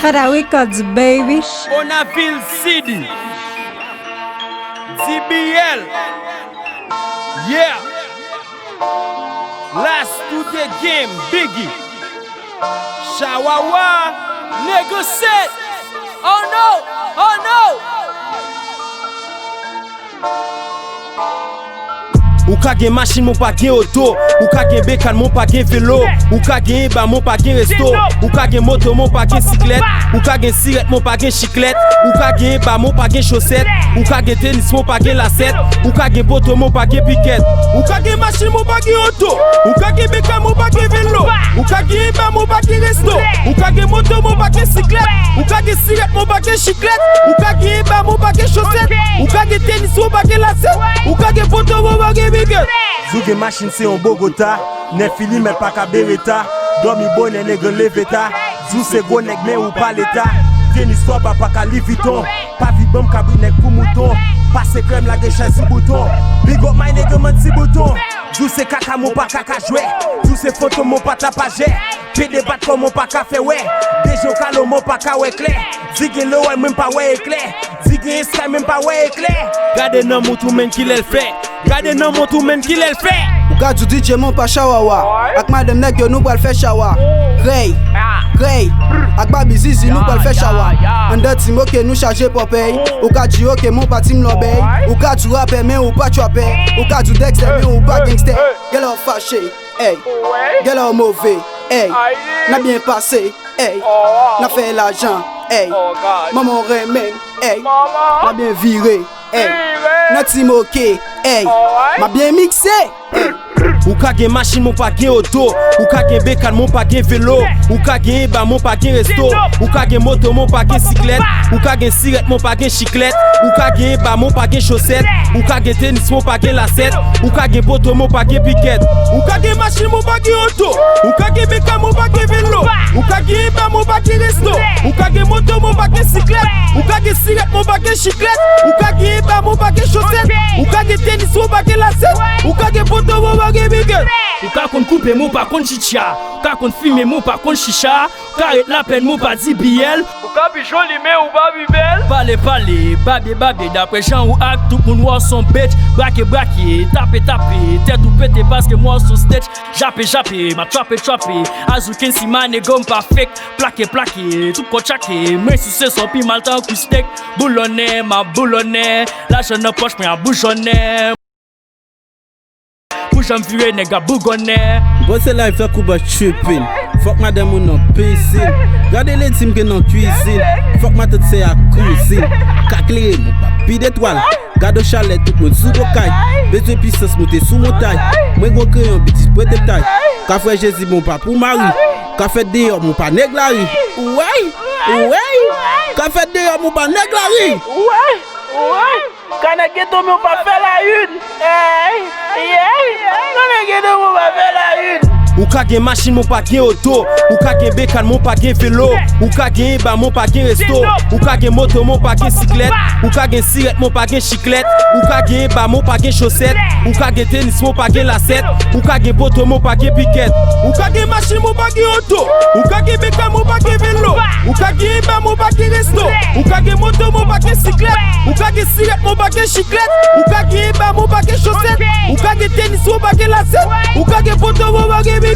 Kada Records, baby. Onaville City. DBL. Yeah. Last to the game, Biggie. Shawawa. Negotiate. Oh no. Oh no. Ou ka gen machine mon pa gen auto, ou ka gen bécane mon pa gen vélo, ou ka gen ba mon pa gen resto, ou ka gen moto mon pa gen cyclette, ou ka gen cigarette mon pa gen chiclette, ou ka gen ba mon pa gen chaussette, ou ka gen tennis mon pa gen lacette, ou ka gen poto mon pa gen piquette, ou ka gen machine mon pa gen auto, ou ka gen bécane mon pa gen vélo, ou ka gen ba mon pa gen resto, ou ka gen moto mon pa gen cyclette, ou ka gen cigarette mon pa gen chiclette, ou ka gen ba mon pa gen chaussette, ou ka gen tennis mon pa gen lacette, ou ka gen poto mon pa gen Zouge machine c'est en Bogota, ne fili mais pas ka bereta, dormi bon et nègre leveta, zou c'est gros nègre mais ou pas l'état, tennis toi pas ka liviton, pas vibom ka bri nègre pour mouton, passe crème la gueche sous bouton, big up my nègre man si bouton, zou c'est kaka mon pas kaka jouer, zou c'est photo mon pas tapagé, pédé bat comme mon pas café ouais, déjà calo mon pas ka ouais clair, zigé le ouais même pas ouais éclair, zigé sky même pas ouais éclair, gade nan moutou men ki l'el fait. Gade nan moutou men ki l'el fait. Ou ka du DJ mon pa shawawa, ak madem nèg yo nou pral fè shawa. Grey, ak babi zizi nou pral fè shawa. An de tim ok nou charge popey, ou ka di ok mon pa tim l'obey, ou ka du rapper men ou pa trapper, ou ka du Dexter men ou pa gangster. Gel ou fâché, hey, gel ou mauvais, hey, n'a bien passé, hey, n'a fait l'argent, hey, maman remène, hey, n'a bien viré, hey, n'a tim ok, hey, m'a bien mixé, hey. Ou ka gen machine mon pa gen auto, ou ka gen bécane mon pa gen vélo, ou ka gen ba mon pa gen resto, ou ka gen moto mon pa gen cyclette, ou ka gen cigarette mon pa gen chiclette, ou ka gen ba mon pa gen chaussette, ou ka gen tennis mon pa gen lacette, ou ka gen poto mon pa gen piquette, ou ka gen machine mon pa gen auto, ou ka gen bécane mon pa gen vélo, ou ka gen ba mon pa gen resto, ou ka gen moto mon pa gen cyclette, ou ka gen cigarette mon pa gen chiclette, ou ka gen ba mon pa gen chaussette, ou ka gen tennis mon pa gen lacette, ou ka gen poto mon pa gen ou ka kon coupe mon pa kon chicha, ou ka kon fume mon pa kon chicha, ou ka ret la peine mon pa DBL, ou ka bi joli mais ou ba bi belle. Pale, babi, d'après Jean ou acte, tout moun wa son bitch, braque, tape, tête ou pété parce que moi son stage, jappe, ma trappe, azouken si mané gomme pas fake, plaqué, tout kon chaké, mais sous ce son pi mal temps coup steak, boulonné, ma boulonné, la jeune poche mais a bouchonné. J'en vieux nègre bougonné. Bosse life fait couba tripping. Fuck madame ou non piscine. Regardez les teams qui non cuisine. Fuck ma tête c'est à cuisine. Caclé mon papi d'étoile. Garde chalet tout le monde sous bocaille. Besoin puissance monter sous mon taille. Moi gros crayon petit pour détail. Café Jésus mon pas pour Marie. Café dehors mon pas nègre la rue. Ouais. Café dehors mon pas nègre la rue. Ouais. Quand on ghetto mon pas faire la une. Quand on ghetto mon pas faire la une. Ou ka gen machine mon pa gen auto, ou ka gen bécane mon pa gen vélo, ou ka gen ba mon pa gen resto, ou ka gen moto mon pa gen cyclette, ou ka gen cigarette mon pa gen chiclette, ou ka gen ba mon pa gen chaussette, ou ka gen tennis mon pa gen lacette, ou ka gen poto mon pa gen piquette, ou ka gen machine mon pa gen auto, ou ka gen bécane mon pa gen vélo, ou ka gen ba mon pa gen resto, ou ka gen moto mon pa gen cyclette, ou ka gen cigarette mon pa gen chiclette, ou ka gen ba mon pa gen chaussette, ou ka gen tennis mon pa gen lacette, ou ka gen poto mon pa gen piquette.